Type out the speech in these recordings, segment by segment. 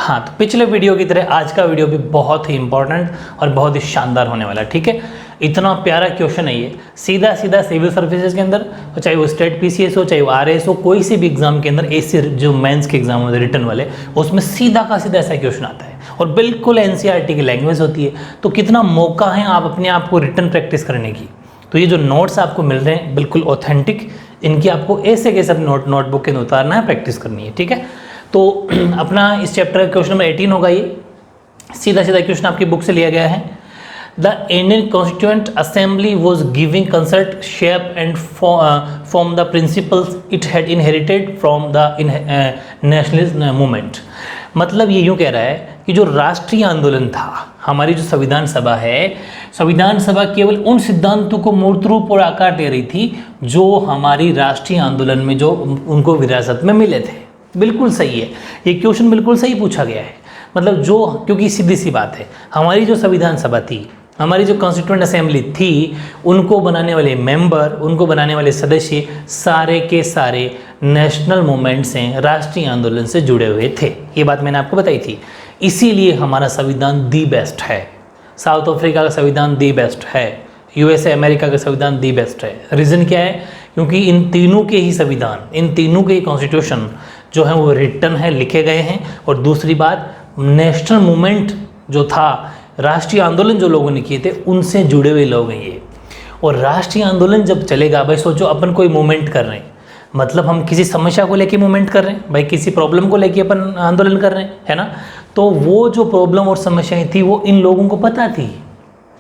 हाँ, तो पिछले वीडियो की तरह आज का वीडियो भी बहुत ही इंपॉर्टेंट और बहुत ही शानदार होने वाला है। ठीक है, इतना प्यारा क्वेश्चन है ये, सीधा सीधा सिविल सर्विसेज के अंदर, चाहे वो स्टेट पीसीएस हो, चाहे वो आरएएस हो, कोई सी भी एग्जाम के अंदर, ऐसे जो मेंस के एग्जाम होते हैं रिटन वाले, उसमें सीधा का सीधा ऐसा क्वेश्चन आता है और बिल्कुल एनसीईआरटी की लैंग्वेज होती है। तो कितना मौका है आप अपने आप को रिटन प्रैक्टिस करने की। तो ये जो नोट्स आपको मिल रहे हैं बिल्कुल ऑथेंटिक, इनकी आपको ऐसे कैसे नोटबुक के अंदर उतारना है, प्रैक्टिस करनी है। ठीक है, तो अपना इस चैप्टर का क्वेश्चन नंबर 18 होगा। ये सीधा सीधा क्वेश्चन आपकी बुक से लिया गया है। The Indian constituent assembly was giving concert shape and from the principles it had inherited from the nationalist movement. मतलब ये यूँ कह रहा है कि जो राष्ट्रीय आंदोलन था, हमारी जो संविधान सभा है, संविधान सभा केवल उन सिद्धांतों को मूर्त रूप और आकार दे रही थी जो हमारी राष्ट्रीय आंदोलन में जो उनको विरासत में मिले थे। बिल्कुल सही है, ये क्वेश्चन बिल्कुल सही पूछा गया है। मतलब जो, क्योंकि सीधी सी बात है, हमारी जो संविधान सभा थी, हमारी जो कॉन्स्टिट्यूएंट असेंबली थी, उनको बनाने वाले मेंबर, उनको बनाने वाले सदस्य सारे के सारे नेशनल मूवमेंट से, राष्ट्रीय आंदोलन से जुड़े हुए थे। ये बात मैंने आपको बताई थी। इसीलिए हमारा संविधान दी बेस्ट है, साउथ अफ्रीका का संविधान दी बेस्ट है, यूएसए अमेरिका का संविधान दी बेस्ट है। रीज़न क्या है? क्योंकि इन तीनों के ही संविधान, इन तीनों के ही कॉन्स्टिट्यूशन जो है वो रिटन है, लिखे गए हैं। और दूसरी बात, नेशनल मूवमेंट जो था, राष्ट्रीय आंदोलन जो लोगों ने किए थे, उनसे जुड़े हुए लोग हैं ये। और राष्ट्रीय आंदोलन जब चलेगा, भाई सोचो अपन कोई मूवमेंट कर रहे हैं, मतलब हम किसी समस्या को लेके मूवमेंट कर रहे हैं, भाई किसी प्रॉब्लम को लेके अपन आंदोलन कर रहे हैं, है ना। तो वो जो प्रॉब्लम और समस्याएं थी वो इन लोगों को पता थी,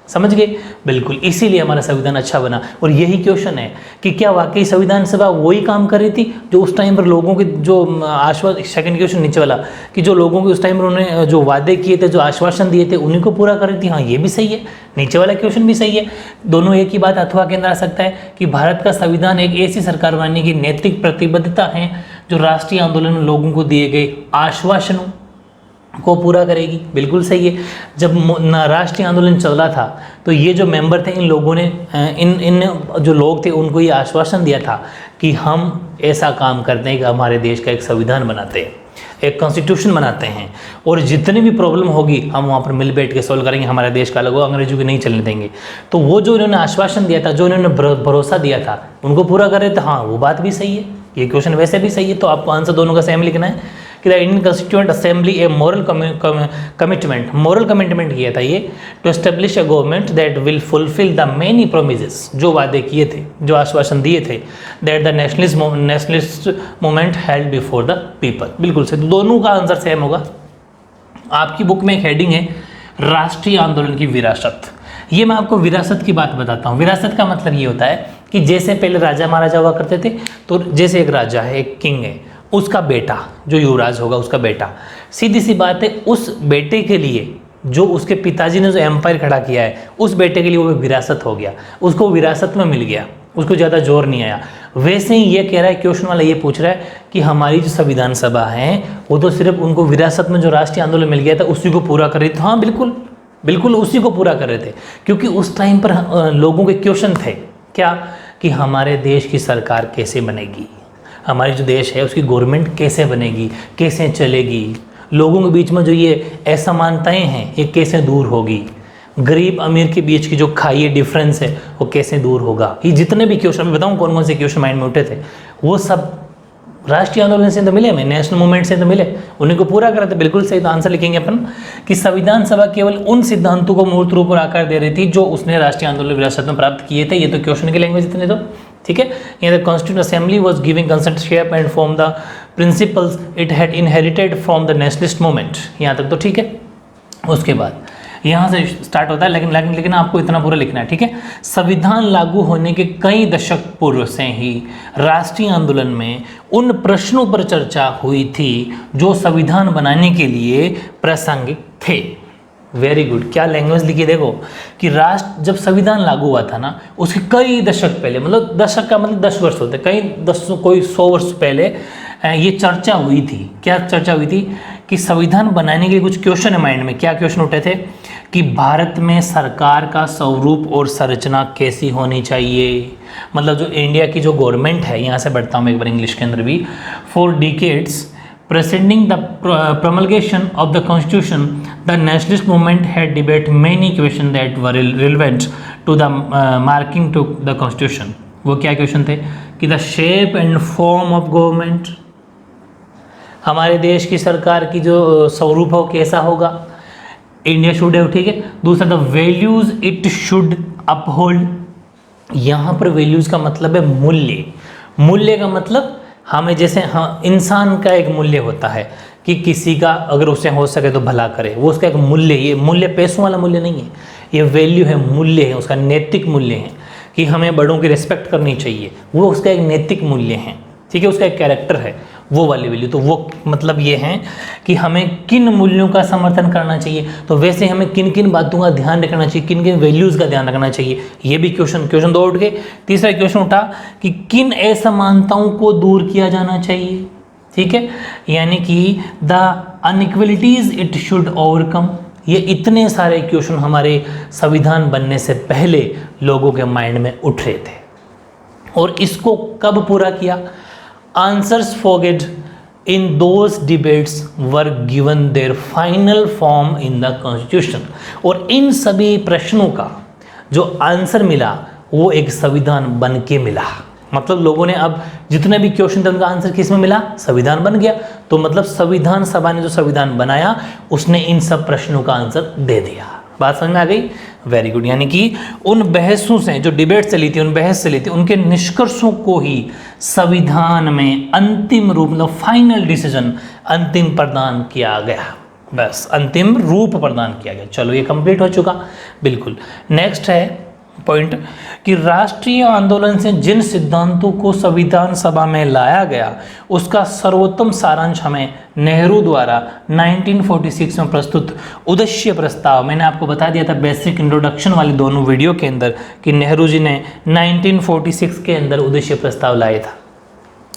समझ गए? बिल्कुल, इसीलिए हमारा संविधान अच्छा बना। और यही क्वेश्चन है कि क्या वाकई संविधान सभा वही काम कर रही थी जो उस टाइम पर लोगों के जो आश्वासन, सेकंड क्वेश्चन नीचे वाला, कि जो लोगों के उस टाइम पर उन्होंने जो वादे किए थे, जो आश्वासन दिए थे, उन्हीं को पूरा कर रही थी? हाँ, ये भी सही है, नीचे वाला क्वेश्चन भी सही है। दोनों एक ही बात अथवा के अंदर आ सकता है कि भारत का संविधान एक ऐसी सरकार बनाने की नैतिक प्रतिबद्धता है जो राष्ट्रीय आंदोलन में लोगों को दिए गए आश्वासनों को पूरा करेगी। बिल्कुल सही है। जब राष्ट्रीय आंदोलन चल रहा था तो ये जो मेंबर थे, इन लोगों ने, इन जो लोग थे, उनको ये आश्वासन दिया था कि हम ऐसा काम करते हैं कि हमारे देश का एक संविधान बनाते हैं, एक कॉन्स्टिट्यूशन बनाते हैं, और जितनी भी प्रॉब्लम होगी हम वहाँ पर मिल बैठ के सॉल्व करेंगे, हमारे देश का अलग हो, अंग्रेजों को नहीं चलने देंगे। तो वो जो इन्होंने आश्वासन दिया था, जो इन्होंने भरोसा दिया था, उनको पूरा कर रहे थे। हाँ, वो बात भी सही है, ये क्वेश्चन वैसे भी सही है। तो आपको आंसर दोनों का सेम लिखना है कि the Indian constituent assembly a moral commitment किया था ये, to establish a government that will fulfil the many promises, जो वादे किए थे, जो आश्वासन दिए थे, that the nationalist movement held before the people. बिल्कुल से दोनों का आंसर सेम होगा। आपकी बुक में एक हेडिंग है राष्ट्रीय आंदोलन की विरासत। ये मैं आपको विरासत की बात बताता हूँ। विरासत का मतलब ये होता है कि जैसे पहले राजा महाराजा हुआ करते थे, तो जैसे एक राजा है, एक किंग है, उसका बेटा जो युवराज होगा, उसका बेटा, सीधी सी बात है, उस बेटे के लिए जो उसके पिताजी ने जो एम्पायर खड़ा किया है, उस बेटे के लिए वो विरासत हो गया, उसको विरासत में मिल गया, उसको ज़्यादा जोर नहीं आया। वैसे ही ये कह रहा है क्वेश्चन वाला, ये पूछ रहा है कि हमारी जो संविधान सभा है वो तो सिर्फ उनको विरासत में जो राष्ट्रीय आंदोलन मिल गया था उसी को पूरा कर रही थी। हाँ, बिल्कुल बिल्कुल उसी को पूरा कर रहे थे, क्योंकि उस टाइम पर लोगों के क्वेश्चन थे क्या, कि हमारे देश की सरकार कैसे बनेगी, हमारी जो देश है उसकी गवर्नमेंट कैसे बनेगी, कैसे चलेगी, लोगों के बीच में जो ये असमानताएं हैं ये कैसे दूर होगी, गरीब अमीर के बीच की जो खाई डिफरेंस है वो कैसे दूर होगा। ये जितने भी क्वेश्चन, मैं बताऊँ कौन कौन से क्वेश्चन माइंड में उठे थे, वो सब राष्ट्रीय आंदोलन से तो मिले, हमें नेशनल मूवमेंट से तो मिले, उन्हीं को पूरा करा था। बिल्कुल सही। तो आंसर लिखेंगे अपन कि संविधान सभा केवल उन सिद्धांतों को मूर्त रूप और आकार दे रही थी जो उसने राष्ट्रीय आंदोलन विरासत में प्राप्त किए थे। ये तो क्वेश्चन की लैंग्वेज इतने तो ठीक है। यहाँ the constituent assembly was giving concert shape and form the principles it had inherited from the nationalist movement, यहाँ तक तो ठीक है। उसके बाद यहाँ से स्टार्ट होता है, लेकिन आपको इतना पूरा लिखना है, ठीक है। संविधान लागू होने के कई दशक पूर्व से ही राष्ट्रीय आंदोलन में उन प्रश्नों पर चर्चा हुई थी जो संविधान बनाने के लिए प्रासंगिक थे। Very good. क्या लैंग्वेज लिखी देखो कि राष्ट्र, जब संविधान लागू हुआ था ना, उसके कई दशक पहले, मतलब दशक का मतलब 10 वर्ष होते, कई 10 कोई 100 वर्ष पहले ये चर्चा हुई थी। क्या चर्चा हुई थी? कि संविधान बनाने के कुछ क्वेश्चन है माइंड में। क्या क्वेश्चन उठे थे? कि भारत में सरकार का स्वरूप और संरचना कैसी होनी चाहिए, मतलब जो इंडिया की जो गवर्नमेंट है, यहाँ से बढ़ता हूँ मैं एक बार इंग्लिश के अंदर भी, for decades Preceding the promulgation of the Constitution, the nationalist movement had debated many questions that were relevant to the marking to the Constitution. वो क्या क्वेश्चन थे कि the shape and form of government, हमारे देश की सरकार की जो स्वरूप हो कैसा होगा, इंडिया शुड हैव, ठीक है। दूसरा the values it should uphold, यहाँ पर वैल्यूज का मतलब है मूल्य। मूल्य का मतलब हमें जैसे इंसान का एक मूल्य होता है कि किसी का अगर उसे हो सके तो भला करे, वो उसका एक मूल्य, ये मूल्य पैसों वाला मूल्य नहीं है, ये वैल्यू है, मूल्य है, उसका नैतिक मूल्य है कि हमें बड़ों की रिस्पेक्ट करनी चाहिए, वो उसका एक नैतिक मूल्य है, ठीक है, उसका एक कैरेक्टर है, वो वाली वैल्यू। तो वो मतलब ये है कि हमें किन मूल्यों का समर्थन करना चाहिए, तो वैसे हमें किन किन बातों का ध्यान रखना चाहिए, किन किन वैल्यूज़ का ध्यान रखना चाहिए, ये भी क्वेश्चन 2 उठ गए। तीसरा क्वेश्चन उठा कि किन असमानताओं को दूर किया जाना चाहिए, ठीक है, यानी कि द अनइक्वलिटीज इट शुड ओवरकम। ये इतने सारे क्वेश्चन हमारे संविधान बनने से पहले लोगों के माइंड में उठ रहे थे, और इसको कब पूरा किया? Answers forget in those debates were given their final form in the Constitution। और इन सभी प्रश्नों का जो आंसर मिला वो एक संविधान बन के मिला। मतलब लोगों ने अब जितने भी क्वेश्चन थे उनका आंसर किस में मिला? संविधान बन गया। तो मतलब संविधान सभा ने जो संविधान बनाया उसने इन सब प्रश्नों का आंसर दे दिया। बात समझ में आ गई? Very good. यानी कि उन बहसों से, जो डिबेट चली थी, उन बहस चली थी, उनके निष्कर्षों को ही संविधान में अंतिम रूप, मतलब फाइनल डिसीजन अंतिम प्रदान किया गया। बस अंतिम रूप प्रदान किया गया। चलो ये कंप्लीट हो चुका। बिल्कुल। नेक्स्ट है पॉइंट कि राष्ट्रीय आंदोलन से जिन सिद्धांतों को संविधान सभा में लाया गया उसका सर्वोत्तम सारांश हमें नेहरू द्वारा 1946 में प्रस्तुत उद्देश्य प्रस्ताव, मैंने आपको बता दिया था बेसिक इंट्रोडक्शन वाले दोनों वीडियो के अंदर कि नेहरू जी ने 1946 के अंदर उद्देश्य प्रस्ताव लाया था।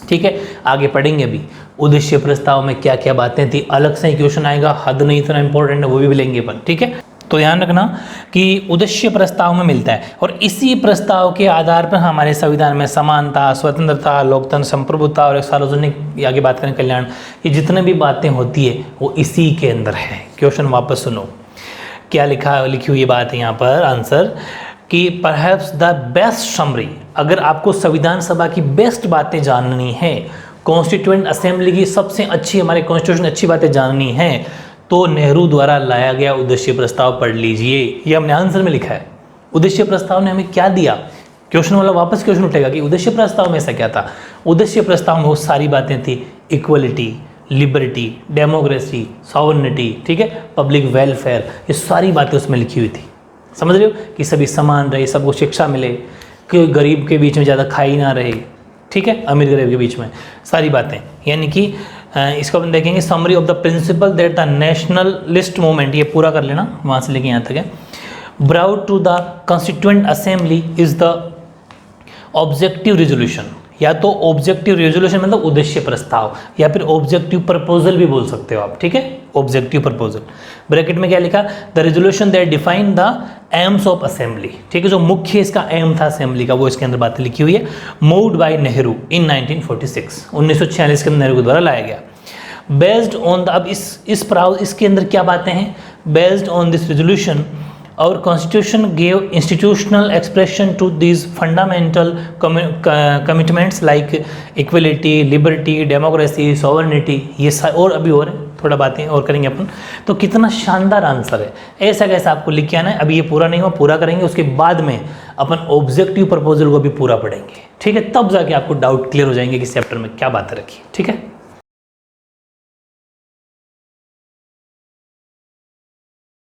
ठीक है, आगे पढ़ेंगे अभी उद्देश्य प्रस्ताव में क्या क्या बातें थी, अलग से ही क्वेश्चन आएगा, हद नहीं इतना इंपॉर्टेंट है, वो भी लेंगे अपन। ठीक है, तो ध्यान रखना कि उद्देश्य प्रस्ताव में मिलता है और इसी प्रस्ताव के आधार पर हमारे संविधान में समानता, स्वतंत्रता, लोकतंत्र, संप्रभुता और सार्वजनिक, आगे बात करें कल्याण, ये जितने भी बातें होती है वो इसी के अंदर है। क्वेश्चन वापस सुनो, क्या लिखी हुई बात है यहाँ पर आंसर कि परहैप्स द बेस्ट समरी, अगर आपको संविधान सभा की बेस्ट बातें जाननी है, कॉन्स्टिट्यूएंट असेंबली की सबसे अच्छी, हमारे कॉन्स्टिट्यूशन अच्छी बातें जाननी है, तो नेहरू द्वारा लाया गया उद्देश्य प्रस्ताव पढ़ लीजिए। ये हमने आंसर में लिखा है। उद्देश्य प्रस्ताव ने हमें क्या दिया? क्वेश्चन वाला वापस क्वेश्चन उठेगा कि उद्देश्य प्रस्ताव में ऐसा क्या था। उद्देश्य प्रस्ताव में बहुत सारी बातें थी, इक्वलिटी, लिबर्टी, डेमोक्रेसी, सॉवरेनिटी, ठीक है, पब्लिक वेलफेयर, ये सारी बातें उसमें लिखी हुई थी। समझ रहे हो कि सभी समान रहे, सबको शिक्षा मिले, कि गरीब के बीच में ज़्यादा खाई ना रहे, ठीक है, अमीर गरीब के बीच में, सारी बातें। यानी कि इसको अपन देखेंगे summary of the principal that the nationalist movement, ये पूरा कर लेना वहाँ से लेके यहाँ तक है, brought to the constituent assembly is the objective resolution, या तो ऑब्जेक्टिव रेजोल्यूशन मतलब उद्देश्य प्रस्ताव, या फिर ऑब्जेक्टिव प्रपोजल भी बोल सकते हो आप। ठीक है, ऑब्जेक्टिव प्रपोजल। ब्रैकेट में क्या लिखा? The resolution that define the AIIMS of assembly, ठीक है, जो मुख्य इसका एम था असेंबली का, वो इसके अंदर बातें लिखी हुई है। मूव्ड बाय नेहरू इन 1946, 1946 के अंदर नेहरू के द्वारा लाया गया। बेस्ड ऑन द, अब इसके अंदर क्या बातें हैं? Based on this resolution our constitution gave institutional expression to these fundamental commitments like equality, liberty, democracy, sovereignty, ये और अभी और है, थोड़ा बातें और करेंगे अपन। तो कितना शानदार आंसर है, ऐसा कैसा आपको लिख के आना है। अभी ये पूरा नहीं हुआ, पूरा करेंगे, उसके बाद में अपन ऑब्जेक्टिव प्रपोजल को भी पूरा पढ़ेंगे। ठीक है, तब जाके आपको डाउट क्लियर हो जाएंगे कि चैप्टर में क्या बातें रखी। ठीक है,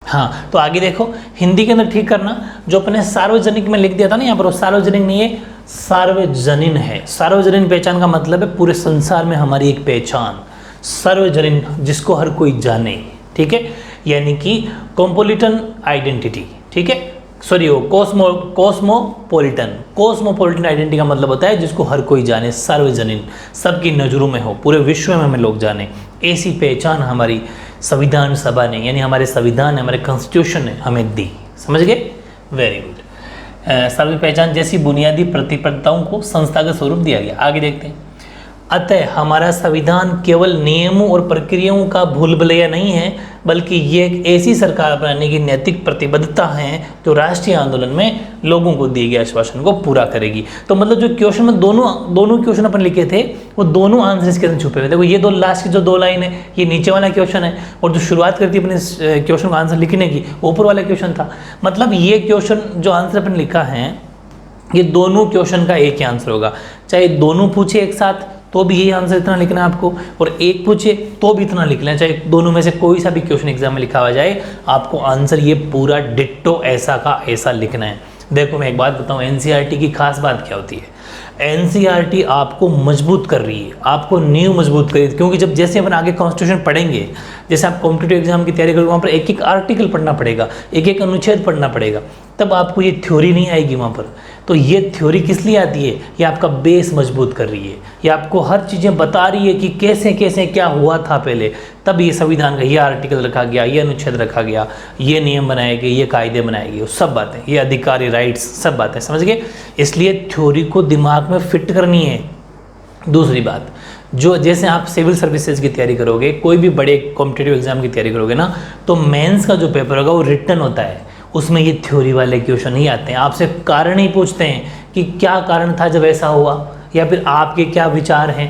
हाँ, तो आगे देखो, हिंदी के अंदर ठीक करना, जो अपने सार्वजनिक में लिख दिया था ना, यहाँ पर वो सार्वजनिक नहीं है, सार्वजनीन है। सार्वजनीन पहचान का मतलब है पूरे संसार में हमारी एक पहचान, सार्वजनीन, जिसको हर कोई जाने। ठीक है, यानी कि कॉस्मोपॉलिटन आइडेंटिटी। ठीक है, सॉरी, वो कॉस्मोपॉलिटन आइडेंटिटी का मतलब होता है जिसको हर कोई जाने, सार्वजनीन, सबकी नज़रों में हो, पूरे विश्व में हमें लोग जाने। ऐसी पहचान हमारी संविधान सभा ने, यानी हमारे संविधान ने, हमारे कॉन्स्टिट्यूशन ने हमें दी। समझ गए? Very good. सर्व पहचान जैसी बुनियादी प्रतिबद्धताओं को संस्थागत स्वरूप दिया गया। आगे देखते हैं। अतः हमारा संविधान केवल नियमों और प्रक्रियाओं का भूल भुलैया नहीं है, बल्कि ये एक ऐसी सरकार बनाने की नैतिक प्रतिबद्धता है जो राष्ट्रीय आंदोलन में लोगों को दिए गए आश्वासन को पूरा करेगी। तो मतलब जो क्वेश्चन में दोनों क्वेश्चन अपन लिखे थे वो दोनों आंसर इसके अंदर छुपे हुए। देखो ये दो लास्ट की जो दो लाइन है ये नीचे वाला क्वेश्चन है, और जो शुरुआत करती है अपने क्वेश्चन का आंसर लिखने की वो ऊपर वाला क्वेश्चन था। मतलब ये क्वेश्चन जो आंसर अपन लिखा है ये दोनों क्वेश्चन का एक ही आंसर होगा, चाहे दोनों पूछे एक साथ तो भी यही आंसर इतना लिखना है आपको, और एक पूछे तो भी इतना लिखना है, चाहे दोनों में से कोई सा भी क्वेश्चन एग्जाम में लिखा हुआ जाए आपको आंसर ये पूरा डिट्टो ऐसा का ऐसा लिखना है। देखो मैं एक बात बताऊं, एनसीईआरटी की खास बात क्या होती है, एनसीईआरटी आपको मजबूत कर रही है, आपको नींव मजबूत कर रही है, क्योंकि जब जैसे अपन आगे कॉन्स्टिट्यूशन पढ़ेंगे, जैसे आप कॉम्पिटिटिव एग्जाम की तैयारी करोगे वहाँ पर एक एक आर्टिकल पढ़ना पड़ेगा, एक एक अनुच्छेद पढ़ना पड़ेगा, तब आपको ये थ्योरी नहीं आएगी वहाँ पर। तो ये थ्योरी किस लिए आती है, ये आपका बेस मजबूत कर रही है, ये आपको हर चीज़ें बता रही है कि कैसे कैसे क्या हुआ था पहले, तब ये संविधान का ये आर्टिकल रखा गया, ये अनुच्छेद रखा गया, ये नियम बनाए गए, ये कायदे बनाए गए, सब बातें, ये अधिकारी राइट्स सब बातें, समझ गए। इसलिए थ्योरी को दिमाग में फिट करनी है। दूसरी बात, जो जैसे आप सिविल सर्विसेज की तैयारी करोगे, कोई भी बड़े कॉम्पिटिटिव एग्जाम की तैयारी करोगे ना, तो मेंस का जो पेपर होगा वो रिटन होता है, उसमें ये थ्योरी वाले क्वेश्चन नहीं आते हैं। आपसे कारण ही पूछते हैं कि क्या कारण था जब ऐसा हुआ, या फिर आपके क्या विचार हैं,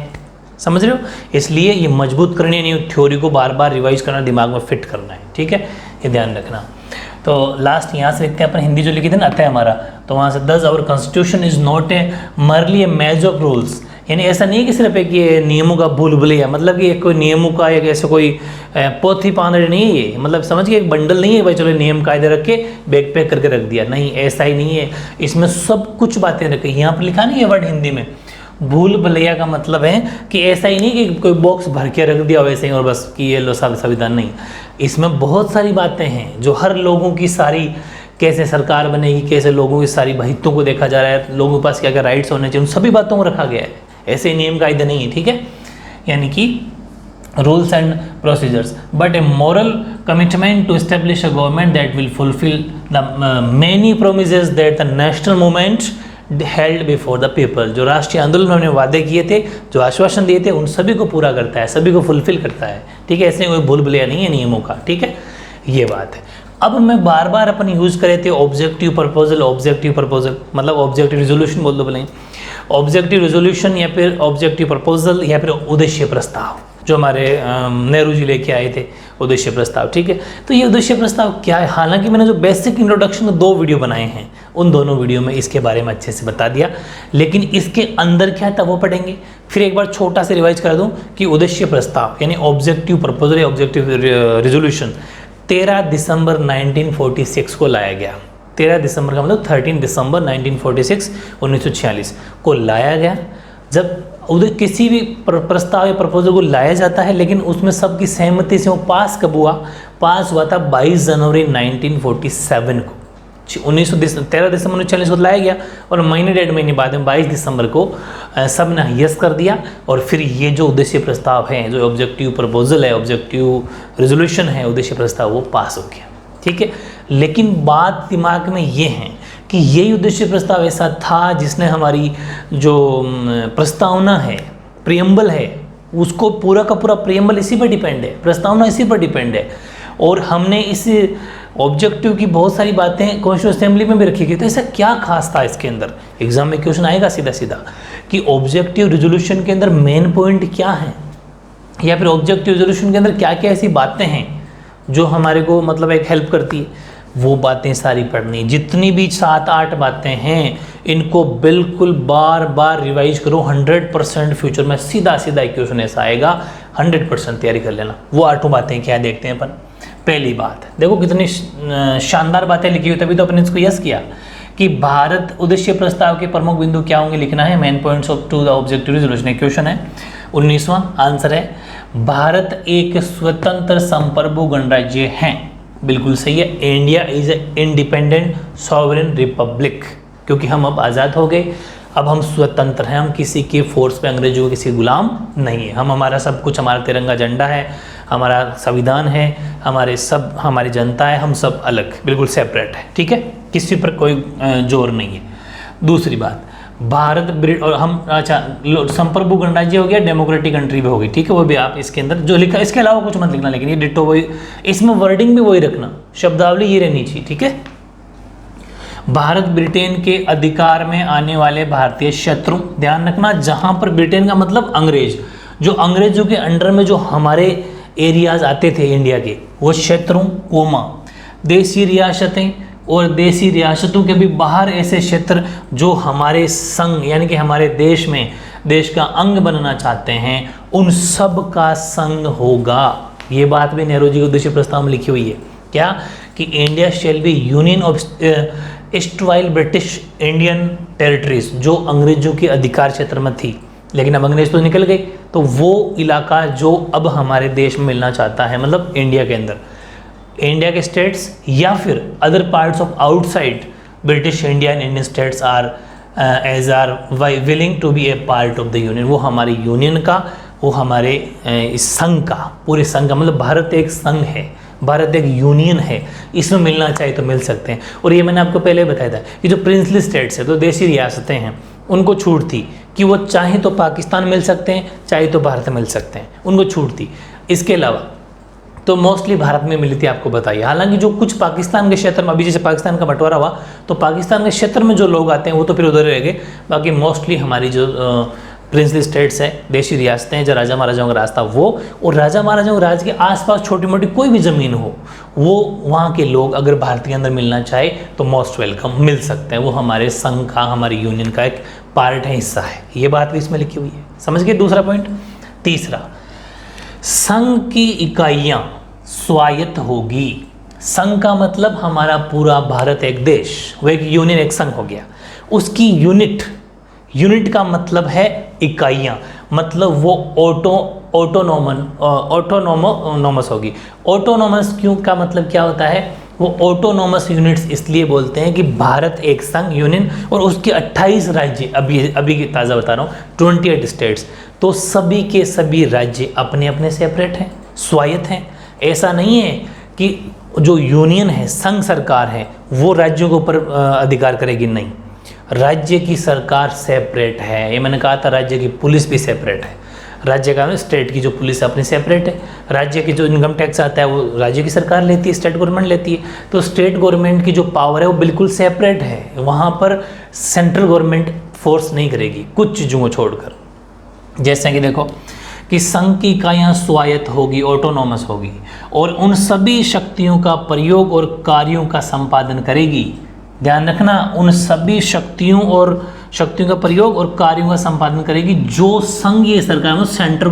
समझ रहे हो। इसलिए ये मजबूत करनी नहीं, थ्योरी को बार बार रिवाइज करना, दिमाग में फिट करना है, ठीक है, ये ध्यान रखना। तो लास्ट यहाँ से लिखते हैं अपन, हिंदी जो लिखी थी ना अतः हमारा, तो वहाँ से 10 our constitution is not a merely a match of rules, यानी ऐसा नहीं है कि सिर्फ एक ये नियमों का भूल भुलैया, मतलब कि कोई नियमों का एक ऐसे कोई पोथी पांदड़ी नहीं है ये, मतलब समझ के एक बंडल नहीं है भाई चलो नियम कायदे रख के बैग पैक करके रख दिया, नहीं ऐसा ही नहीं है। इसमें सब कुछ बातें रखी, यहाँ पर लिखा नहीं है वर्ड हिंदी में, भूल भुलैया का मतलब है कि ऐसा ही नहीं कि कोई बॉक्स भर के रख दिया वैसे ही और बस कि ये लो संविधान, नहीं, इसमें बहुत सारी बातें हैं जो हर लोगों की सारी, कैसे सरकार बनेगी, कैसे लोगों की सारी हितों को देखा जा रहा है, लोगों के पास क्या क्या राइट्स होने चाहिए, उन सभी बातों को रखा गया है, ऐसे नियम कायदे नहीं है, ठीक है, यानी कि rules and procedures, but a moral commitment to establish a government that will fulfil the many promises that the national movement held before the people. जो राष्ट्रीय आंदोलन में हमने वादे किए थे, जो आश्वासन दिए थे, उन सभी को पूरा करता है, सभी को फुलफिल करता है, ठीक है, ऐसे कोई भूल भुलैया नहीं है नियमों का, ठीक है, ये बात है। अब मैं बार बार अपन यूज़ करे थे ऑब्जेक्टिव प्रपोजल, ऑब्जेक्टिव प्रपोजल मतलब ऑब्जेक्टिव रिजोल्यूशन बोल दो बोले, ऑब्जेक्टिव रिजोल्यूशन या फिर ऑब्जेक्टिव प्रपोजल या फिर उद्देश्य प्रस्ताव, जो हमारे नेहरू जी लेके आए थे उद्देश्य प्रस्ताव, ठीक है। तो ये उद्देश्य प्रस्ताव क्या है, हालांकि मैंने जो बेसिक इंट्रोडक्शन 2 वीडियो बनाए हैं, उन दोनों वीडियो में इसके बारे में अच्छे से बता दिया, लेकिन इसके अंदर क्या था वो पढ़ेंगे। फिर एक बार छोटा सा रिवाइज कर दूं कि उद्देश्य प्रस्ताव यानी ऑब्जेक्टिव प्रपोजल या ऑब्जेक्टिव रिजोल्यूशन 13 दिसंबर 1946 को लाया गया। 13 दिसंबर का मतलब 13 दिसंबर 1946 को लाया गया। जब उधर किसी भी प्रस्ताव या प्रपोजल को लाया जाता है, लेकिन उसमें सबकी सहमति से वो पास कब हुआ, पास हुआ था 22 जनवरी 1947 को। 13 दिसंबर 1946 को लाया गया और महीने 1.5 महीने बाद में 22 दिसंबर को सब ने यस कर दिया, और फिर ये जो उद्देश्य प्रस्ताव है, जो ऑब्जेक्टिव प्रपोजल है, ऑब्जेक्टिव रिजोल्यूशन है, उद्देश्य प्रस्ताव वो पास हो गया, ठीक है। लेकिन बात दिमाग में ये है कि यही उद्देश्य प्रस्ताव ऐसा था जिसने हमारी जो प्रस्तावना है, प्रियम्बल है, उसको पूरा का पूरा प्रियम्बल इसी पर डिपेंड है, प्रस्तावना इसी पर डिपेंड है, और हमने इस ऑब्जेक्टिव की बहुत सारी बातें कॉन्स्टिट्यूशन असेंबली में भी रखी गई। तो ऐसा क्या खास था इसके अंदर, एग्जाम में क्वेश्चन आएगा सीधा सीधा कि ऑब्जेक्टिव रिजोल्यूशन के अंदर मेन पॉइंट क्या है, या फिर ऑब्जेक्टिव रिजोल्यूशन के अंदर क्या क्या ऐसी बातें हैं जो हमारे को मतलब एक हेल्प करती है, वो बातें सारी पढ़नी। जितनी भी 7-8 बातें हैं इनको बिल्कुल बार बार रिवाइज करो, 100% फ्यूचर में सीधा सीधा एक क्वेश्चन ऐसा आएगा, 100% तैयारी कर लेना। वो 8 बातें क्या देखते हैं अपन। पहली बात देखो कितनी शानदार बातें लिखी हुई, तभी तो अपने इसको यस किया कि भारत उद्देश्य प्रस्ताव के प्रमुख बिंदु क्या होंगे लिखना है, main points of to the objective resolution. Question है 19वां आंसर है भारत एक स्वतंत्र संप्रभु गणराज्य है। बिल्कुल सही है, India is a independent sovereign Republic, क्योंकि हम अब आज़ाद हो गए, अब हम स्वतंत्र हैं, हम किसी के फोर्स पे, अंग्रेजों के किसी गुलाम नहीं है। हम हमारा सब कुछ, हमारा तिरंगा झंडा है, हमारा संविधान है, हमारी जनता है, हम सब अलग बिल्कुल सेपरेट है, ठीक है, किसी पर कोई जोर नहीं है। दूसरी बात, भारत ब्रिट और हम अच्छा संप्रभु गणराज्य हो गया, डेमोक्रेटिक कंट्री भी होगी, ठीक है, वो भी आप इसके अंदर जो लिखा इसके अलावा कुछ मत लिखना, लेकिन ये डिट्टो वही, इसमें वर्डिंग भी वही रखना, शब्दावली ये रहनी चाहिए, ठीक है। भारत ब्रिटेन के अधिकार में आने वाले भारतीय शत्रु, ध्यान रखना, जहां पर ब्रिटेन का मतलब अंग्रेज, जो अंग्रेजों के अंडर में जो हमारे एरियाज आते थे इंडिया के, वो शत्रु कोमा, देसी रियासतें और देसी रियासतों के भी बाहर ऐसे क्षेत्र जो हमारे संघ यानी कि हमारे देश में देश का अंग बनना चाहते हैं, उन सब का संघ होगा। ये बात भी नेहरू जी के उद्देश्य प्रस्ताव में लिखी हुई है, क्या कि India shall be union of erstwhile British Indian territories, जो अंग्रेजों के अधिकार क्षेत्र में थी, लेकिन अब अंग्रेज तो निकल गए, तो वो इलाका जो अब हमारे देश में मिलना चाहता है, मतलब इंडिया के अंदर, इंडिया के स्टेट्स या फिर other parts of outside British India and Indian states are as are willing to be a part of the union, वो हमारे यूनियन का, वो हमारे इस संघ का, पूरे संघ का, मतलब भारत एक संघ है, भारत एक यूनियन है, इसमें मिलना चाहिए तो मिल सकते हैं। और ये मैंने आपको पहले बताया था कि जो प्रिंसली स्टेट्स है, तो देशी रियासतें हैं, उनको छूट थी कि वो चाहे तो पाकिस्तान मिल सकते हैं, चाहे तो भारत मिल सकते हैं, उनको छूट थी। इसके अलावा तो मोस्टली भारत में मिली थी, आपको बताइए। हालांकि जो कुछ पाकिस्तान के क्षेत्र में, अभी जैसे पाकिस्तान का बंटवारा हुआ तो पाकिस्तान के क्षेत्र में जो लोग आते हैं वो तो फिर उधर रह गए, बाकी मोस्टली हमारी जो प्रिंसली स्टेट्स हैं, देशी रियासतें हैं, जो राजा महाराजाओं का रास्ता वो, और राजा महाराजाओं के राज के आसपास छोटी मोटी कोई भी ज़मीन हो, वो वहाँ के लोग अगर भारत के अंदर मिलना चाहे तो मोस्ट वेलकम मिल सकते हैं, वो हमारे संघ का, हमारी यूनियन का एक पार्ट है, हिस्सा है। ये बात भी इसमें लिखी हुई है, समझ गए। दूसरा पॉइंट। तीसरा, संघ की इकाइयाँ स्वायत्त होगी। संघ का मतलब हमारा पूरा भारत एक देश, वो एक यूनियन, एक संघ हो गया। उसकी यूनिट का मतलब है इकाइयाँ, मतलब वो ऑटोनोमस होगी। ऑटोनोमस क्यों का मतलब क्या होता है, वो ऑटोनोमस यूनिट्स इसलिए बोलते हैं कि भारत एक संघ यूनियन और उसके 28 राज्य, अभी की ताज़ा बता रहा हूँ, 28 स्टेट्स, तो सभी के सभी राज्य अपने अपने सेपरेट हैं, स्वायत्त हैं। ऐसा नहीं है कि जो यूनियन है, संघ सरकार है, वो राज्यों के ऊपर अधिकार करेगी, नहीं, राज्य की सरकार सेपरेट है। ये मैंने कहा था, राज्य की पुलिस भी सेपरेट है, राज्य का स्टेट की जो पुलिस है अपनी सेपरेट है, राज्य की जो इनकम टैक्स आता है वो राज्य की सरकार लेती है, स्टेट गवर्नमेंट लेती है, तो स्टेट गवर्नमेंट की जो पावर है वो बिल्कुल सेपरेट है, वहाँ पर सेंट्रल गवर्नमेंट फोर्स नहीं करेगी कुछ चीज़ों को छोड़कर। जैसे कि देखो कि संघ की इकाइयाँ स्वायत्त होगी, ऑटोनॉमस होगी, और उन सभी शक्तियों का प्रयोग और कार्यों का संपादन करेगी। ध्यान रखना, उन सभी शक्तियों का प्रयोग और कार्यों का संपादन करेगी जो संघीय सरकार, सेंट्रल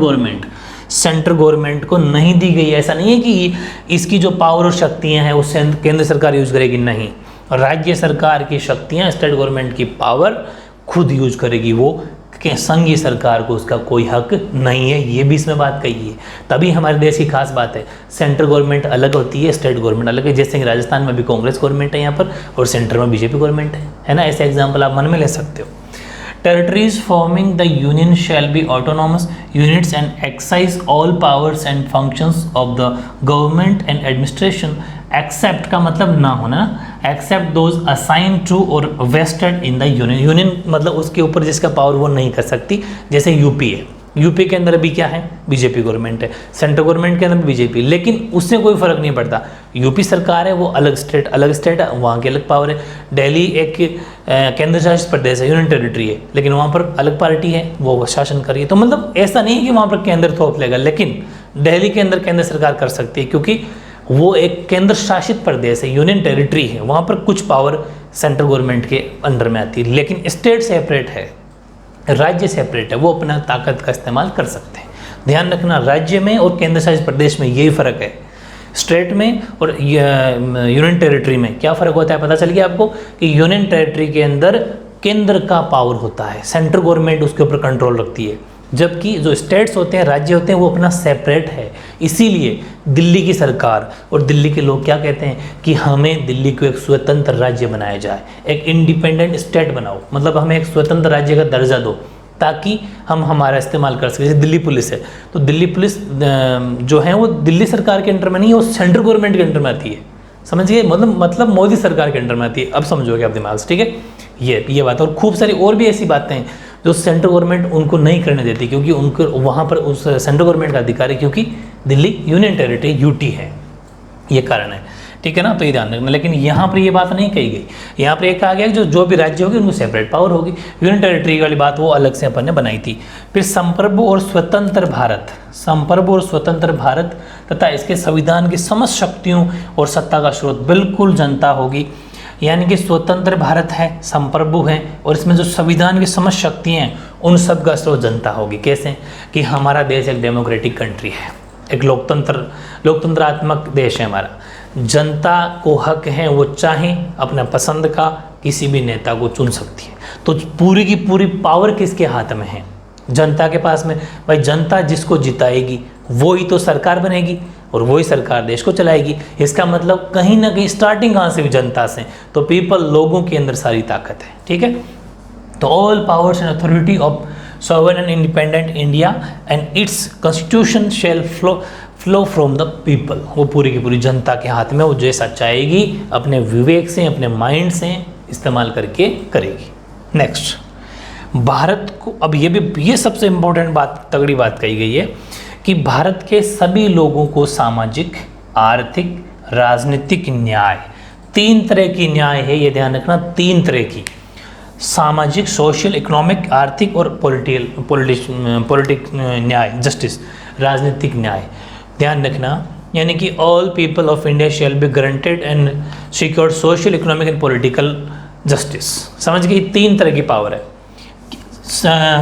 गवर्नमेंट को नहीं दी गई। ऐसा नहीं है कि इसकी जो पावर और शक्तियाँ हैं वो केंद्र सरकार यूज करेगी, नहीं, राज्य सरकार की शक्तियाँ, स्टेट गवर्नमेंट की पावर खुद यूज करेगी, वो कि संघीय सरकार को उसका कोई हक नहीं है। ये भी इसमें बात कही है, तभी हमारे देश की खास बात है, सेंट्रल गवर्नमेंट अलग होती है, स्टेट गवर्नमेंट अलग है। जैसे कि राजस्थान में भी कांग्रेस गवर्नमेंट है यहाँ पर, और सेंटर में बीजेपी गवर्नमेंट है ना। ऐसे एग्जाम्पल आप मन में ले सकते हो। Territories forming the union shall be autonomous units and excise all powers and functions of the government and administration, except का मतलब ना होना, एक्सेप्ट दोज असाइन टू और vested in the union. Union मतलब उसके ऊपर जिसका पावर वो नहीं कर सकती। जैसे यूपी है, यूपी के अंदर अभी क्या है, बीजेपी गवर्नमेंट है, सेंट्रल गवर्नमेंट के अंदर भी बीजेपी, लेकिन उससे कोई फर्क नहीं पड़ता। यूपी सरकार है, वो अलग स्टेट है, वहाँ की अलग पावर है। दिल्ली एक केंद्र शासित प्रदेश है, यूनियन टेरिटरी है, लेकिन वहाँ पर अलग पार्टी है, वो शासन कर रही है। तो मतलब ऐसा नहीं है कि वहाँ पर केंद्र थोप लेगा, लेकिन दिल्ली के अंदर केंद्र सरकार कर सकती है, क्योंकि वो एक केंद्र शासित प्रदेश है, यूनियन टेरिटरी है, वहाँ पर कुछ पावर सेंट्रल गवर्नमेंट के अंडर में आती है। लेकिन स्टेट सेपरेट है, राज्य सेपरेट है, वो अपना ताकत का इस्तेमाल कर सकते हैं। ध्यान रखना, राज्य में और केंद्र शासित प्रदेश में यही फ़र्क है। स्टेट में और यूनियन टेरिटरी में क्या फ़र्क होता है, पता चल गया आपको कि यूनियन टेरिटरी के अंदर केंद्र का पावर होता है, सेंट्रल गवर्नमेंट उसके ऊपर कंट्रोल रखती है, जबकि जो स्टेट्स होते हैं, राज्य होते हैं, वो अपना सेपरेट है। इसीलिए दिल्ली की सरकार और दिल्ली के लोग क्या कहते हैं कि हमें दिल्ली को एक स्वतंत्र राज्य बनाया जाए, एक इंडिपेंडेंट स्टेट बनाओ, मतलब हमें एक स्वतंत्र राज्य का दर्जा दो, ताकि हम हमारा इस्तेमाल कर सकें। जैसे दिल्ली पुलिस है, तो दिल्ली पुलिस जो है वो दिल्ली सरकार के अंडर में नहीं है, वो सेंट्रल गवर्नमेंट के अंडर में आती है। समझिए, मतलब मोदी सरकार के अंडर में आती है। अब समझोगे आप दिमाग से, ठीक है। ये बात। और खूब सारी और भी ऐसी बातें हैं जो सेंट्रल गवर्नमेंट उनको नहीं करने देती, क्योंकि उनको वहाँ पर उस सेंट्रल गवर्नमेंट का अधिकार है, क्योंकि दिल्ली यूनियन टेरिटरी यूटी है, ये कारण है, ठीक है ना। तो ये ध्यान रखना। लेकिन यहाँ पर ये बात नहीं कही गई, यहाँ पर एक कहा गया कि जो भी राज्य होगी उनको सेपरेट पावर होगी। यूनियन टेरिटरी वाली बात वो अलग से अपन ने बनाई थी। फिर संप्रभु और स्वतंत्र भारत, संप्रभु और स्वतंत्र भारत तथा इसके संविधान की समस्त शक्तियों और सत्ता का स्रोत बिल्कुल जनता होगी। यानी कि स्वतंत्र भारत है, संप्रभु है, और इसमें जो संविधान की समस्त शक्तियाँ हैं उन सब का स्रोत जनता होगी। कैसे कि हमारा देश एक डेमोक्रेटिक कंट्री है, एक लोकतंत्रात्मक देश है हमारा। जनता को हक है वो चाहे अपना पसंद का किसी भी नेता को चुन सकती है। तो पूरी की पूरी पावर किसके हाथ में है? जनता के पास में। भाई जनता जिसको जिताएगी वो ही तो सरकार बनेगी और वही सरकार देश को चलाएगी। इसका मतलब कहीं ना कहीं स्टार्टिंग कहाँ से भी जनता से, तो पीपल, लोगों के अंदर सारी ताकत है, ठीक है। तो all powers and authority of sovereign and independent India and its constitution shall flow from the people। वो पूरी की पूरी जनता के हाथ में, वो जैसा चाहेगी अपने विवेक से, अपने माइंड से इस्तेमाल करके करेगी। नेक्स्ट, भारत को, अब ये सबसे इम्पोर्टेंट बात, तगड़ी बात कही गई है कि भारत के सभी लोगों को सामाजिक, आर्थिक, राजनीतिक न्याय, 3 तरह की न्याय है, ये ध्यान रखना, 3 तरह की, सामाजिक, सोशल, इकोनॉमिक, आर्थिक और पॉलिटिक न्याय, जस्टिस, राजनीतिक न्याय, ध्यान रखना। यानी कि all people of India shall be guaranteed and secured social, economic and political justice. समझ गए, 3 तरह की पावर है।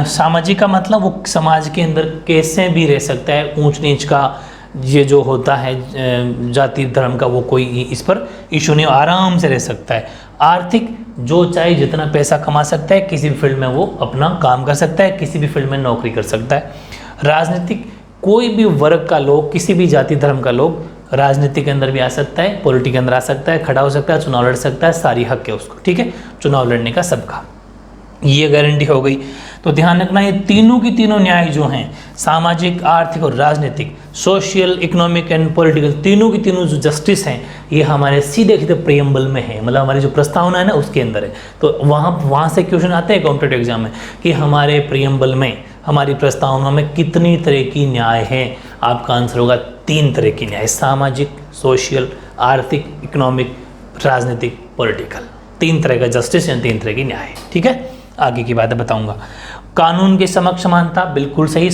सामाजिक का मतलब वो समाज के अंदर कैसे भी रह सकता है, ऊंच नीच का ये जो होता है, जाति धर्म का, वो कोई इस पर इशू नहीं, आराम से रह सकता है। आर्थिक, जो चाहे जितना पैसा कमा सकता है, किसी भी फील्ड में वो अपना काम कर सकता है, किसी भी फील्ड में नौकरी कर सकता है। राजनीतिक, कोई भी वर्ग का लोग, किसी भी जाति धर्म का लोग राजनीति के अंदर भी आ सकता है, पॉलिटिक्स के अंदर आ सकता है, खड़ा हो सकता है, चुनाव लड़ सकता है, सारी हक है उसको, ठीक है, चुनाव लड़ने का सबका, ये गारंटी हो गई। तो ध्यान रखना, ये तीनों की तीनों न्याय जो हैं, सामाजिक, आर्थिक और राजनीतिक, सोशल, इकोनॉमिक एंड पॉलिटिकल, तीनों की तीनों जो जस्टिस हैं, ये हमारे सीधे सीधे प्रियम्बल में है, मतलब हमारी जो प्रस्तावना है ना उसके अंदर है। तो वहाँ से क्वेश्चन आते हैं कॉम्पिटेटिव एग्जाम में कि हमारे प्रियम्बल में, हमारी प्रस्तावना में कितनी तरह की न्याय है? आपका आंसर होगा 3 तरह की न्याय, सामाजिक, सोशल, आर्थिक, इकोनॉमिक, राजनीतिक, पॉलिटिकल, 3 तरह का जस्टिस या 3 तरह की न्याय, ठीक है। आगे की बातें बताऊंगा। कानून के समक्ष समानता, बिल्कुल सही,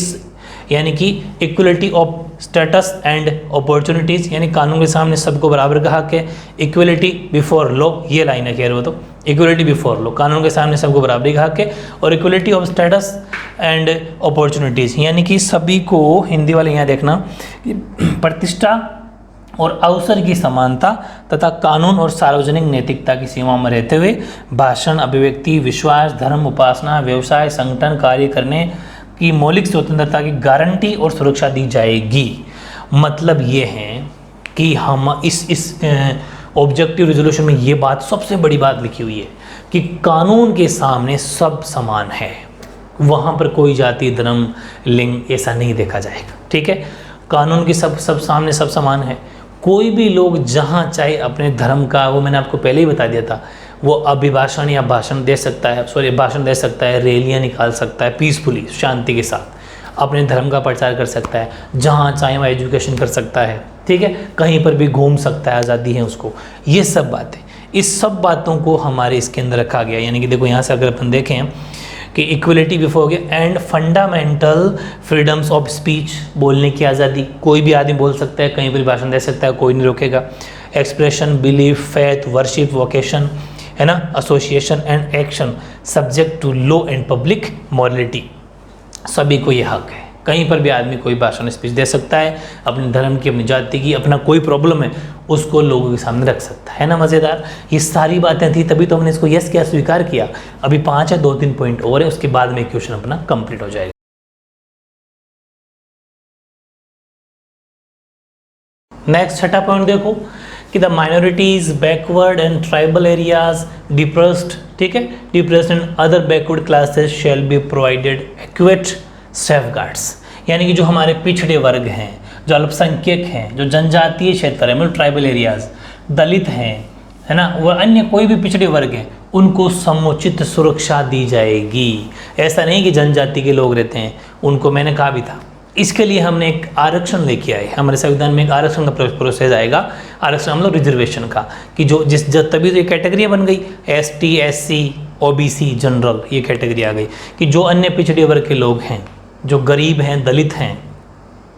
यानी कि equality of status and opportunities, यानी कानून के सामने सबको बराबर का हक है। इक्वलिटी बिफोर लॉ, ये लाइन है, कह रहे हो तो इक्वलिटी बिफोर लॉ, कानून के सामने सबको बराबरी का हक है। और equality of status and opportunities, यानी कि सभी को, हिंदी वाले यहाँ देखना, प्रतिष्ठा और अवसर की समानता तथा कानून और सार्वजनिक नैतिकता की सीमा में रहते हुए भाषण, अभिव्यक्ति, विश्वास, धर्म, उपासना, व्यवसाय, संगठन, कार्य करने की मौलिक स्वतंत्रता की गारंटी और सुरक्षा दी जाएगी। मतलब ये है कि हम इस ऑब्जेक्टिव रेजोल्यूशन में ये बात, सबसे बड़ी बात लिखी हुई है कि कानून के सामने सब समान है, वहाँ पर कोई जाति, धर्म, लिंग ऐसा नहीं देखा जाएगा, ठीक है। कानून के सब सामने सब समान है। कोई भी लोग जहाँ चाहे अपने धर्म का, वो मैंने आपको पहले ही बता दिया था, वो अभिभाषण या भाषण दे सकता है, भाषण दे सकता है, रैलियाँ निकाल सकता है, पीसफुली, शांति के साथ अपने धर्म का प्रचार कर सकता है, जहाँ चाहे वहाँ एजुकेशन कर सकता है, ठीक है, कहीं पर भी घूम सकता है, आज़ादी है उसको। ये सब बातें, इस सब बातों को हमारे इसके अंदर रखा गया। यानी कि देखो यहाँ से अगर अपन देखें कि इक्वलिटी बिफोर हो गया, and fundamental freedoms of speech, बोलने की आज़ादी, कोई भी आदमी बोल सकता है, कहीं पर भाषण दे सकता है, कोई नहीं रोकेगा। Expression, belief, faith, worship, vocation, है ना, association and action subject to law and public morality, सभी को ये हक है। कहीं पर भी आदमी कोई भाषण, स्पीच दे सकता है, अपने धर्म की, अपनी जाति की, अपना कोई प्रॉब्लम है उसको लोगों के सामने रख सकता है ना। मज़ेदार, ये सारी बातें थी, तभी तो हमने इसको यस किया, स्वीकार किया। अभी 5 है, 2-3 पॉइंट और है, उसके बाद में क्वेश्चन अपना कंप्लीट हो जाएगा। नेक्स्ट 6वां पॉइंट देखो कि the minorities, backward and tribal areas, depressed, ठीक है, depressed and other backward classes shall be provided accurate safeguards, यानी कि जो हमारे पिछड़े वर्ग हैं, जो अल्पसंख्यक हैं, जो जनजातीय क्षेत्र है, मतलब ट्राइबल एरियाज, दलित हैं, है ना, वो अन्य कोई भी पिछड़े वर्ग हैं, उनको समुचित सुरक्षा दी जाएगी। ऐसा नहीं कि जनजाति के लोग रहते हैं उनको, मैंने कहा भी था, इसके लिए हमने एक आरक्षण लेके आए। हमारे संविधान में एक आरक्षण का प्रोसेस आएगा, आरक्षण हम लोग रिजर्वेशन का, कि जो तभी तो ये कैटेगरियाँ बन गई, ST SC OBC जनरल, ये कैटेगरी आ गई कि जो अन्य पिछड़े वर्ग के लोग हैं, जो गरीब हैं, दलित हैं,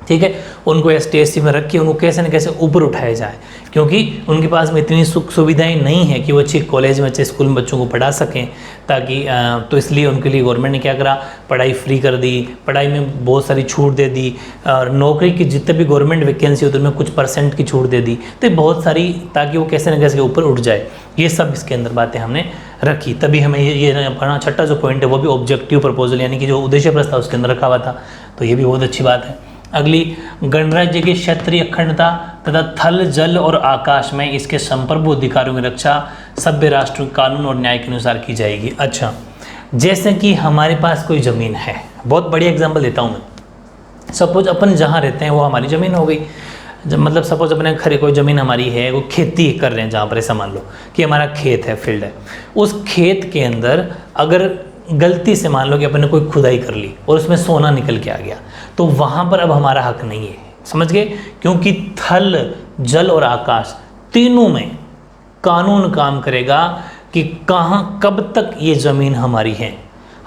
ठीक है, उनको ST SC में रख के उनको कैसे न कैसे ऊपर उठाया जाए, क्योंकि उनके पास में इतनी सुख सुविधाएं नहीं है कि वो अच्छे कॉलेज में, अच्छे स्कूल में बच्चों को पढ़ा सकें, ताकि तो इसलिए उनके लिए गवर्नमेंट ने क्या करा, पढ़ाई फ्री कर दी, पढ़ाई में बहुत सारी छूट दे दी, और नौकरी की जितने भी गवर्नमेंट वैकेंसी होती है उनमें कुछ % की छूट दे दी, तो बहुत सारी, ताकि वो कैसे न कैसे ऊपर उठ जाए। ये सब इसके अंदर बातें हमने रखी, तभी हमें ये पढ़ना। छठा जो पॉइंट है वो भी ऑब्जेक्टिव प्रपोजल, यानी कि जो उद्देश्य प्रस्ताव उसके अंदर रखा हुआ था, तो ये भी बहुत अच्छी बात है। अगली, गणराज्य की क्षेत्रीय अखंडता तथा थल जल और आकाश में इसके संप्रभु अधिकारों की रक्षा सभ्य राष्ट्र कानून और न्याय के अनुसार की जाएगी। अच्छा, जैसे कि हमारे पास कोई ज़मीन है, बहुत बढ़िया एग्जांपल देता हूँ मैं। सपोज अपन जहाँ रहते हैं वो हमारी ज़मीन हो गई, मतलब सपोज अपने खरे कोई ज़मीन हमारी है, वो खेती कर रहे हैं जहाँ पर, ऐसा मान लो कि हमारा खेत है, फील्ड है, उस खेत के अंदर अगर गलती से मान लो कि अपन ने कोई खुदाई कर ली और उसमें सोना निकल के आ गया, तो वहाँ पर अब हमारा हक नहीं है, समझ गए, क्योंकि थल जल और आकाश तीनों में कानून काम करेगा कि कहाँ कब तक ये ज़मीन हमारी है,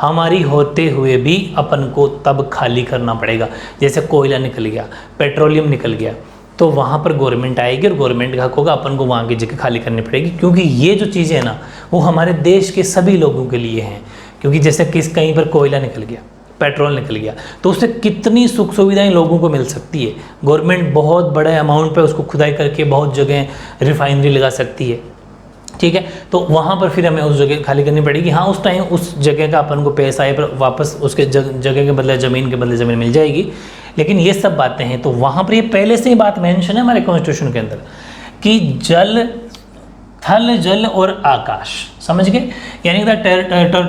हमारी होते हुए भी अपन को तब खाली करना पड़ेगा। जैसे कोयला निकल गया, पेट्रोलियम निकल गया, तो वहाँ पर गवर्नमेंट आएगी और गवर्नमेंट का हक होगा, अपन को वहाँ की जगह खाली करनी पड़ेगी, क्योंकि ये जो चीज़ें हैं ना वो हमारे देश के सभी लोगों के लिए हैं। क्योंकि जैसे कहीं पर कोयला निकल गया, पेट्रोल निकल गया, तो उससे कितनी सुख सुविधाएं लोगों को मिल सकती है। गवर्नमेंट बहुत बड़े अमाउंट पे उसको खुदाई करके बहुत जगह रिफाइनरी लगा सकती है, ठीक है, तो वहाँ पर फिर हमें उस जगह खाली करनी पड़ेगी। हाँ, उस टाइम उस जगह का अपन को पैसा है, पर वापस उसके जगह के बदले ज़मीन के बदले ज़मीन मिल जाएगी। लेकिन ये सब बातें हैं, तो वहाँ पर ये पहले से ही बात मेंशन है हमारे कॉन्स्टिट्यूशन के अंदर कि जल, थल जल और आकाश, समझ गए, यानी the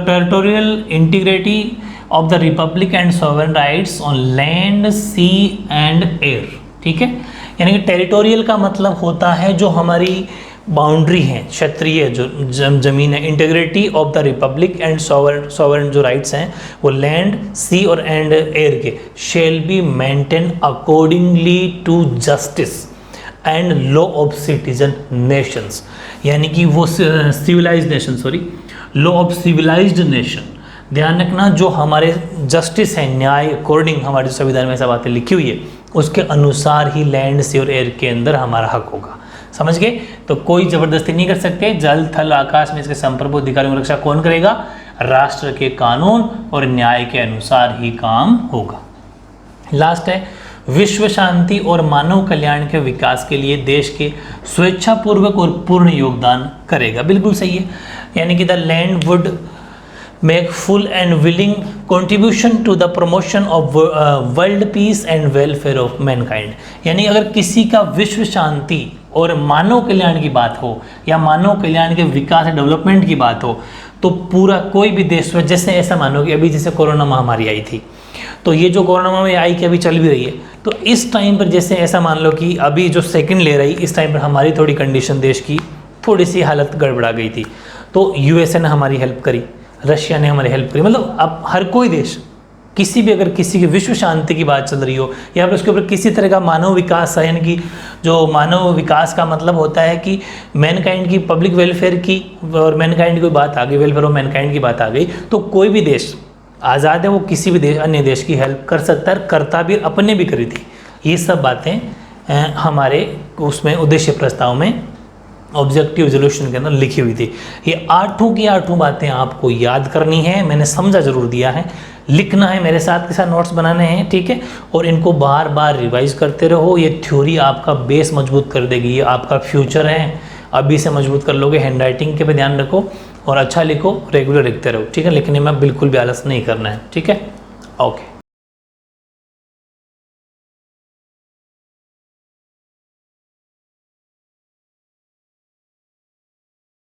territorial integrity of the republic and sovereign rights on land, sea and air, ठीक है, यानी कि टेरिटोरियल का मतलब होता है जो हमारी बाउंड्री है, क्षेत्रीय जो जमीन है, integrity of the republic and sovereign जो राइट्स हैं वो लैंड, सी और एंड एयर के shall be maintain accordingly to justice and law of citizen nations, यानी कि वो civilized nation, law of civilized nation. ध्यान रखना, जो हमारे जस्टिस है, न्याय, अकॉर्डिंग हमारे संविधान में ऐसा बातें लिखी हुई है, उसके अनुसार ही लैंड, सी और एयर के अंदर हमारा हक होगा, समझ गए। तो कोई जबरदस्ती नहीं कर सकते। जल थल आकाश में इसके संप्रभु अधिकारों की रक्षा कौन करेगा? राष्ट्र के कानून और न्याय के अनुसार ही काम होगा। लास्ट है, विश्व शांति और मानव कल्याण के विकास के लिए देश के स्वेच्छापूर्वक और पूर्ण योगदान करेगा। बिल्कुल सही है, यानी कि the land would make full and willing contribution to the promotion of world peace and welfare of mankind. यानी अगर किसी का विश्व शांति और मानव कल्याण की बात हो या मानव कल्याण के विकास एंड डेवलपमेंट की बात हो, तो पूरा कोई भी देश, जैसे ऐसा मानो कि अभी जैसे कोरोना महामारी आई थी, तो ये जो कोरोना महामारी आई कि अभी चल भी रही है, तो इस टाइम पर जैसे ऐसा मान लो कि अभी जो सेकंड ले रही, इस टाइम पर हमारी थोड़ी कंडीशन देश की थोड़ी सी हालत गड़बड़ा गई थी, तो यूएसए ने हमारी हेल्प करी, रशिया ने हमारी हेल्प करी। मतलब अब हर कोई देश, किसी भी अगर किसी की विश्व शांति की बात चल रही हो या फिर उसके ऊपर किसी तरह का मानव विकास है, यानी कि जो मानव विकास का मतलब होता है कि मैनकाइंड की पब्लिक वेलफेयर की और मैनकाइंड की कोई बात आ गई, वेलफेयर ऑफ मैनकाइंड की बात आ गई, तो कोई भी देश आज़ाद है, वो किसी भी देश अन्य देश की हेल्प कर सकता है, करता भी, अपने भी करी थी। ये सब बातें हमारे उसमें उद्देश्य प्रस्ताव में ऑब्जेक्टिव रेजोल्यूशन के अंदर लिखी हुई थी। ये आठों की आठों बातें आपको याद करनी है, मैंने समझा जरूर दिया है, लिखना है, मेरे साथ के साथ नोट्स बनाने हैं, ठीक है, और इनको बार बार रिवाइज करते रहो। ये थ्योरी आपका बेस मजबूत कर देगी, ये आपका फ्यूचर है, अभी से मजबूत कर लोगे। हैंड राइटिंग के पे ध्यान रखो और अच्छा लिखो, रेगुलर लिखते रहो, ठीक है, लिखने में बिल्कुल भी आलस नहीं करना है, ठीक है, ओके।